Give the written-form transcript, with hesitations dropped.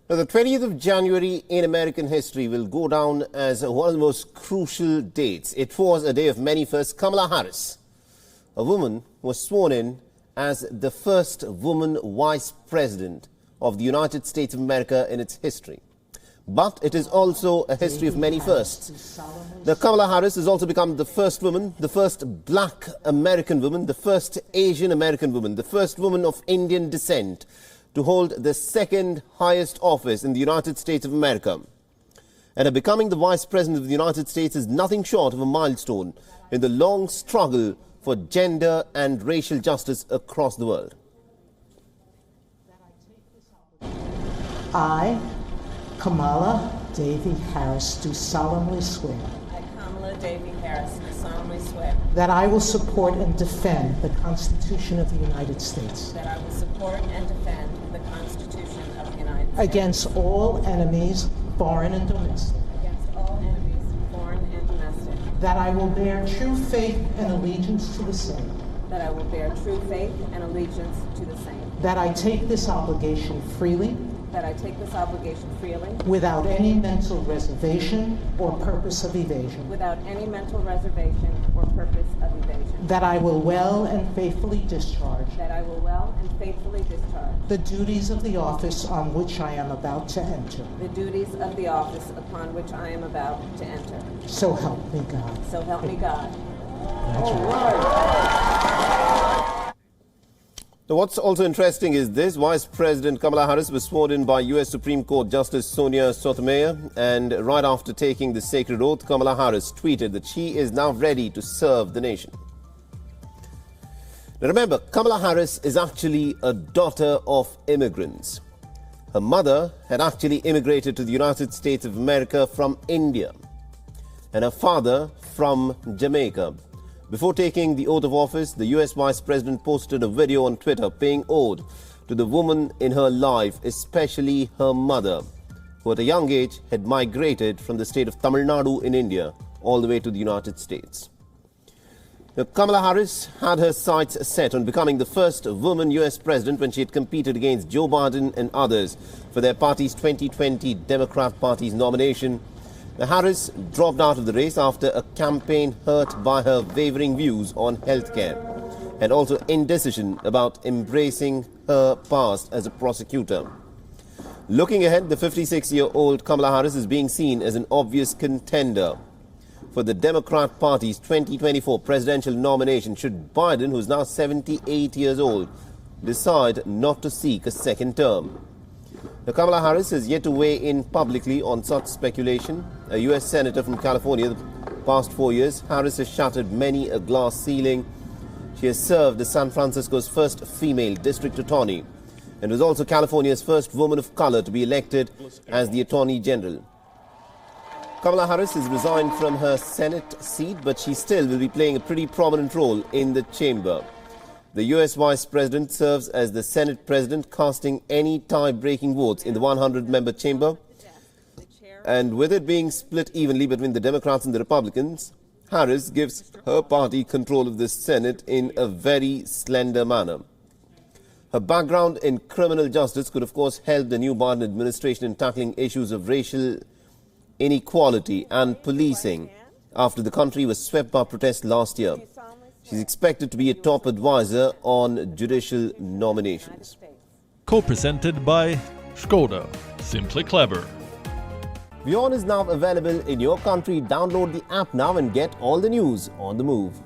Now, the 20th of January in American history will go down as one of the most crucial dates. It was a day of many firsts. Kamala Harris, a woman, was sworn in as the first woman vice president of the United States of America in its history. But it is also a history of many firsts. Now, Kamala Harris has also become the first woman, the first black American woman, the first Asian American woman, the first woman of Indian descent to hold the second highest office in the United States of America. And her becoming the Vice President of the United States is nothing short of a milestone in the long struggle for gender and racial justice across the world. I, Kamala Davy Harris, do solemnly swear. I, Kamala Davy Harris, do solemnly swear. That I will support and defend the Constitution of the United States. That I will support and defend the Constitution of the United States. Against all enemies, foreign and domestic. Against all enemies, foreign and domestic. That I will bear true faith and allegiance to the same. That I will bear true faith and allegiance to the same. That I take this obligation freely. That I take this obligation freely. Without any mental reservation or purpose of evasion. Without any mental reservation or purpose of evasion. That I will well and faithfully discharge. That I will well and faithfully discharge. The duties of the office on which I am about to enter. The duties of the office upon which I am about to enter. So help me God. So help me God. Now, what's also interesting is this. Vice President Kamala Harris was sworn in by U.S. Supreme Court Justice Sonia Sotomayor, and right after taking the sacred oath, Kamala Harris tweeted that she is now ready to serve the nation. Now, remember, Kamala Harris is actually a daughter of immigrants. Her mother had actually immigrated to the United States of America from India, and her father from Jamaica. Before taking the oath of office, the U.S. Vice President posted a video on Twitter paying ode to the woman in her life, especially her mother, who at a young age had migrated from the state of Tamil Nadu in India all the way to the United States. Now, Kamala Harris had her sights set on becoming the first woman U.S. president when she had competed against Joe Biden and others for their party's 2020 Democrat Party's nomination. Harris dropped out of the race after a campaign hurt by her wavering views on healthcare and also indecision about embracing her past as a prosecutor. Looking ahead, the 56-year-old Kamala Harris is being seen as an obvious contender for the Democrat Party's 2024 presidential nomination should Biden, who is now 78 years old, decide not to seek a second term. Now, Kamala Harris has yet to weigh in publicly on such speculation. A U.S. Senator from California, the past 4 years, Harris has shattered many a glass ceiling. She has served as San Francisco's first female district attorney and was also California's first woman of color to be elected as the Attorney General. Kamala Harris has resigned from her Senate seat, but she still will be playing a pretty prominent role in the chamber. The U.S. Vice President serves as the Senate President, casting any tie-breaking votes in the 100-member chamber. And with it being split evenly between the Democrats and the Republicans, Harris gives her party control of the Senate in a very slender manner. Her background in criminal justice could, of course, help the new Biden administration in tackling issues of racial inequality and policing after the country was swept by protests last year. She's expected to be a top advisor on judicial nominations. Co-presented by Skoda. Simply clever. WION is now available in your country. Download the app now and get all the news on the move.